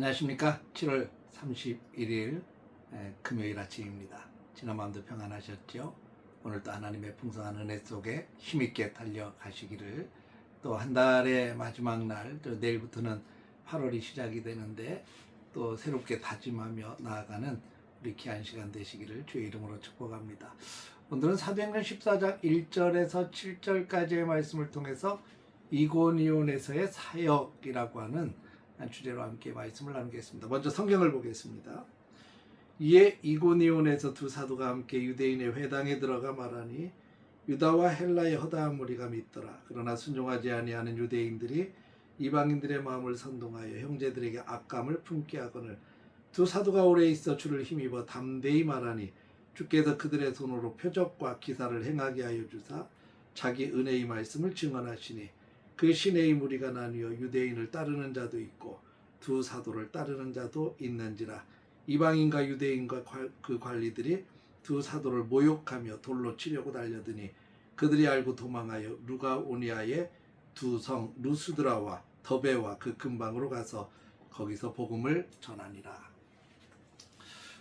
안녕하십니까. 7월 31일 금요일 아침입니다. 지난 밤도 평안하셨죠? 오늘도 하나님의 풍성한 은혜 속에 힘있게 달려가시기를, 또 한 달의 마지막 날, 또 내일부터는 8월이 시작이 되는데 또 새롭게 다짐하며 나아가는 우리 귀한 시간 되시기를 주의 이름으로 축복합니다. 오늘은 사도행전 14장 1절에서 7절까지의 말씀을 통해서 이고니온에서의 사역이라고 하는 주제로 함께 말씀을 나누겠습니다. 먼저 성경을 보겠습니다. 이에 이고니온에서 두 사도가 함께 유대인의 회당에 들어가 말하니 유다와 헬라의 허다한 무리가 믿더라. 그러나 순종하지 아니하는 유대인들이 이방인들의 마음을 선동하여 형제들에게 악감을 품게 하거늘 두 사도가 오래 있어 주를 힘입어 담대히 말하니 주께서 그들의 손으로 표적과 기사를 행하게 하여 주사 자기 은혜의 말씀을 증언하시니 그 시내의 무리가 나뉘어 유대인을 따르는 자도 있고 두 사도를 따르는 자도 있는지라. 이방인과 유대인과 그 관리들이 두 사도를 모욕하며 돌로 치려고 달려드니 그들이 알고 도망하여 루가오니아의 두 성 루스드라와 더베와 그 근방으로 가서 거기서 복음을 전하니라.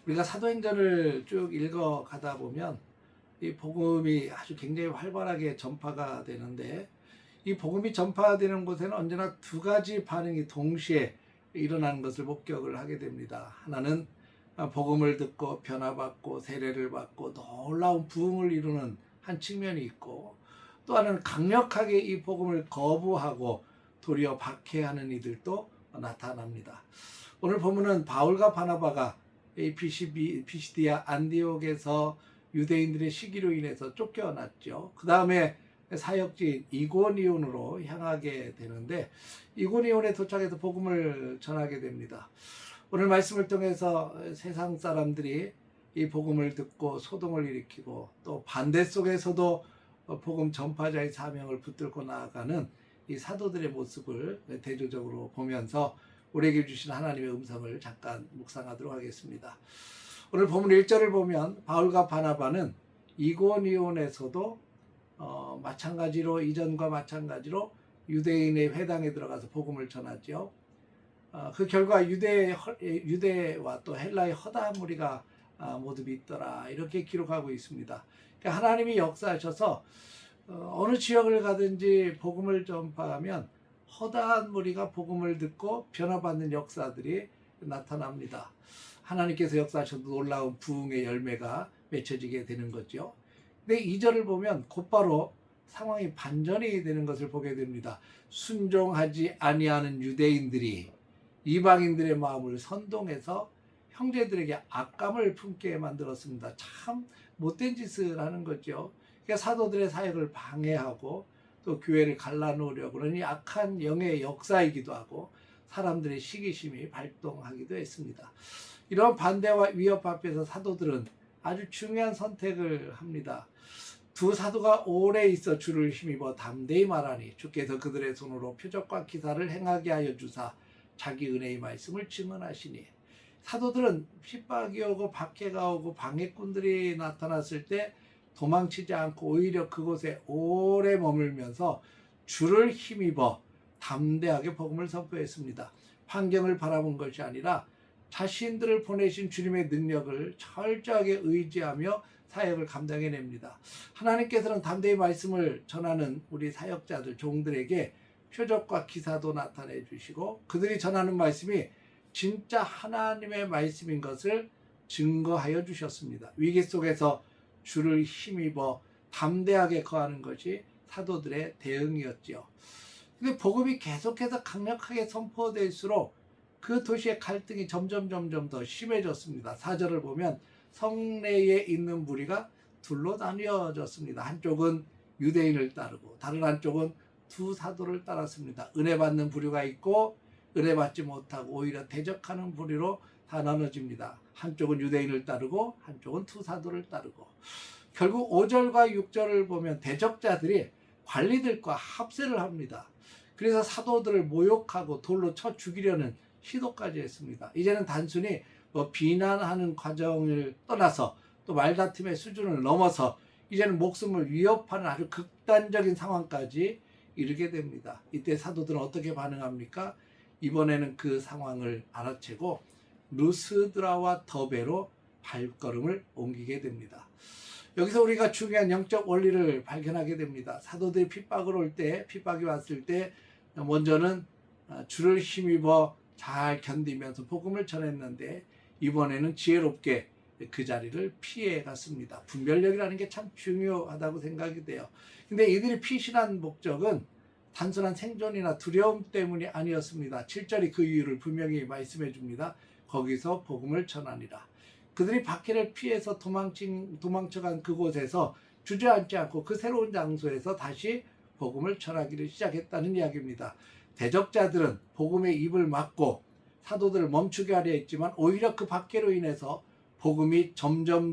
우리가 사도행전을 쭉 읽어 가다 보면 이 복음이 아주 굉장히 활발하게 전파가 되는데, 이 복음이 전파되는 곳에는 언제나 두 가지 반응이 동시에 일어나는 것을 목격을 하게 됩니다. 하나는 복음을 듣고 변화받고 세례를 받고 놀라운 부흥을 이루는 한 측면이 있고, 또 하나는 강력하게 이 복음을 거부하고 도리어 박해하는 이들도 나타납니다. 오늘 본문은 바울과 바나바가 피시디아 안디옥에서 유대인들의 시기로 인해서 쫓겨났죠. 그 다음에 사역지인 이고니온으로 향하게 되는데, 이고니온에 도착해서 복음을 전하게 됩니다. 오늘 말씀을 통해서 세상 사람들이 이 복음을 듣고 소동을 일으키고 또 반대 속에서도 복음 전파자의 사명을 붙들고 나아가는 이 사도들의 모습을 대조적으로 보면서 우리에게 주신 하나님의 음성을 잠깐 묵상하도록 하겠습니다. 오늘 본문 1절을 보면 바울과 바나바는 이고니온에서도 마찬가지로 이전과 마찬가지로 유대인의 회당에 들어가서 복음을 전하죠. 그 결과 유대와 또 헬라의 허다한 무리가 모두 믿더라, 이렇게 기록하고 있습니다. 그러니까 하나님이 역사하셔서 어느 지역을 가든지 복음을 전파하면 허다한 무리가 복음을 듣고 변화받는 역사들이 나타납니다. 하나님께서 역사하셔서 놀라운 부흥의 열매가 맺혀지게 되는 거죠. 근데 2절을 보면 곧바로 상황이 반전이 되는 것을 보게 됩니다. 순종하지 아니하는 유대인들이 이방인들의 마음을 선동해서 형제들에게 악감을 품게 만들었습니다. 참 못된 짓을 하는 거죠. 그러니까 사도들의 사역을 방해하고 또 교회를 갈라놓으려고 하는 이 악한 영의 역사이기도 하고 사람들의 시기심이 발동하기도 했습니다. 이런 반대와 위협 앞에서 사도들은 아주 중요한 선택을 합니다. 두 사도가 오래 있어 주를 힘입어 담대히 말하니 주께서 그들의 손으로 표적과 기사를 행하게 하여 주사 자기 은혜의 말씀을 증언하시니, 사도들은 핍박이 오고 박해가 오고 방해꾼들이 나타났을 때 도망치지 않고 오히려 그곳에 오래 머물면서 주를 힘입어 담대하게 복음을 선포했습니다. 환경을 바라본 것이 아니라 자신들을 보내신 주님의 능력을 철저하게 의지하며 사역을 감당해냅니다. 하나님께서는 담대히 말씀을 전하는 우리 사역자들, 종들에게 표적과 기사도 나타내 주시고 그들이 전하는 말씀이 진짜 하나님의 말씀인 것을 증거하여 주셨습니다. 위기 속에서 주를 힘입어 담대하게 거하는 것이 사도들의 대응이었죠. 근데 복음이 계속해서 강력하게 선포될수록 그 도시의 갈등이 점점 더 심해졌습니다. 4절을 보면 성내에 있는 무리가 둘로 나뉘어졌습니다. 한쪽은 유대인을 따르고 다른 한쪽은 두 사도를 따랐습니다. 은혜 받는 부류가 있고 은혜 받지 못하고 오히려 대적하는 부류로 다 나눠집니다. 한쪽은 유대인을 따르고 한쪽은 두 사도를 따르고, 결국 5절과 6절을 보면 대적자들이 관리들과 합세를 합니다. 그래서 사도들을 모욕하고 돌로 쳐 죽이려는 시도까지 했습니다. 이제는 단순히 비난하는 과정을 떠나서 또 말다툼의 수준을 넘어서 이제는 목숨을 위협하는 아주 극단적인 상황까지 이르게 됩니다. 이때 사도들은 어떻게 반응합니까? 이번에는 그 상황을 알아채고 루스드라와 더베로 발걸음을 옮기게 됩니다. 여기서 우리가 중요한 영적 원리를 발견하게 됩니다. 사도들이 핍박이 왔을 때 먼저는 주를 힘입어 잘 견디면서 복음을 전했는데 이번에는 지혜롭게 그 자리를 피해 갔습니다. 분별력이라는 게 참 중요하다고 생각이 돼요. 근데 이들이 피신한 목적은 단순한 생존이나 두려움 때문이 아니었습니다. 7절이 그 이유를 분명히 말씀해 줍니다. 거기서 복음을 전하니라. 그들이 박해를 피해서 도망쳐간 그곳에서 주저앉지 않고 그 새로운 장소에서 다시 복음을 전하기를 시작했다는 이야기입니다. 대적자들은 복음의 입을 막고 사도들을 멈추게 하려 했지만 오히려 그 박해로 인해서 복음이 점점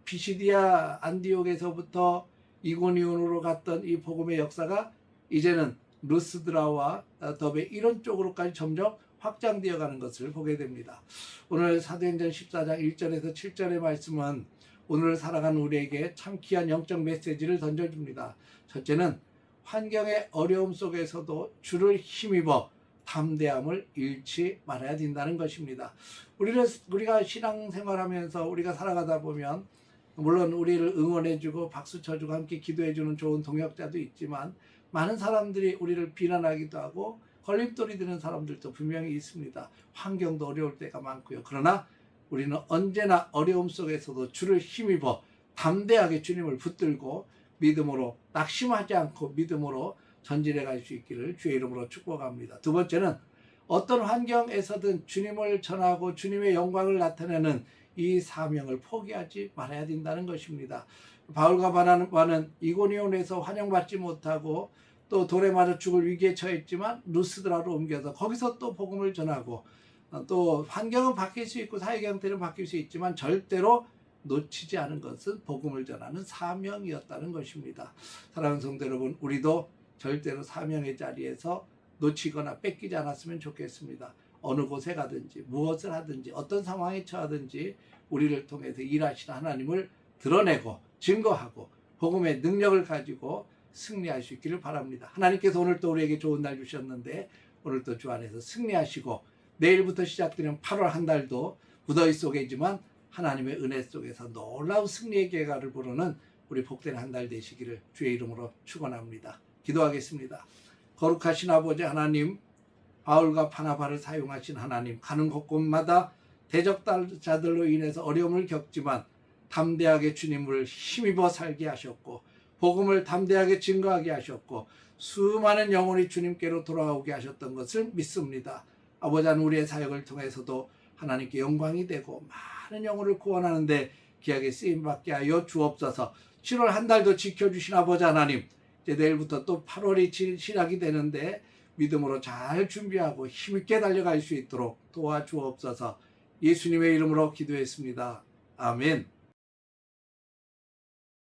비시디아 안디옥에서부터 이고니온으로 갔던 이 복음의 역사가 이제는 루스드라와 더베 이런 쪽으로까지 점점 확장되어 가는 것을 보게 됩니다. 오늘 사도행전 14장 1절에서 7절의 말씀은 오늘 살아가는 우리에게 참 귀한 영적 메시지를 던져줍니다. 첫째는 환경의 어려움 속에서도 주를 힘입어 담대함을 잃지 말아야 된다는 것입니다. 우리가 신앙생활하면서 우리가 살아가다 보면 물론 우리를 응원해주고 박수 쳐주고 함께 기도해주는 좋은 동역자도 있지만 많은 사람들이 우리를 비난하기도 하고 걸림돌이 되는 사람들도 분명히 있습니다. 환경도 어려울 때가 많고요. 그러나 우리는 언제나 어려움 속에서도 주를 힘입어 담대하게 주님을 붙들고 믿음으로 낙심하지 않고 믿음으로 전진해 갈 수 있기를 주의 이름으로 축복합니다. 두 번째는 어떤 환경에서든 주님을 전하고 주님의 영광을 나타내는 이 사명을 포기하지 말아야 된다는 것입니다. 바울과 바나바는 이고니온에서 환영받지 못하고 또 돌에 맞아 죽을 위기에 처했지만 루스드라로 옮겨서 거기서 또 복음을 전하고 또 환경은 바뀔 수 있고 사회 형태는 바뀔 수 있지만 절대로 놓치지 않은 것은 복음을 전하는 사명이었다는 것입니다. 사랑하는 성도 여러분, 우리도 절대로 사명의 자리에서 놓치거나 뺏기지 않았으면 좋겠습니다. 어느 곳에 가든지 무엇을 하든지 어떤 상황에 처하든지 우리를 통해서 일하시는 하나님을 드러내고 증거하고 복음의 능력을 가지고 승리할 수 있기를 바랍니다. 하나님께서 오늘 또 우리에게 좋은 날 주셨는데 오늘 또 주 안에서 승리하시고 내일부터 시작되는 8월 한 달도 무더위 속이지만 하나님의 은혜 속에서 놀라운 승리의 결과를 부르는 우리 복된 한 달 되시기를 주의 이름으로 축원합니다. 기도하겠습니다. 거룩하신 아버지 하나님, 바울과 바나바를 사용하신 하나님, 가는 곳곳마다 대적자들로 인해서 어려움을 겪지만 담대하게 주님을 힘입어 살게 하셨고 복음을 담대하게 증거하게 하셨고 수많은 영혼이 주님께로 돌아오게 하셨던 것을 믿습니다. 아버지 하나님, 우리의 사역을 통해서도 하나님께 영광이 되고 많은 영혼을 구원하는데 귀하게 쓰임받게 하여 주옵소서. 7월 한 달도 지켜주신 아버지 하나님, 이제 내일부터 또 8월이 시작이 되는데 믿음으로 잘 준비하고 힘있게 달려갈 수 있도록 도와주옵소서. 예수님의 이름으로 기도했습니다. 아멘.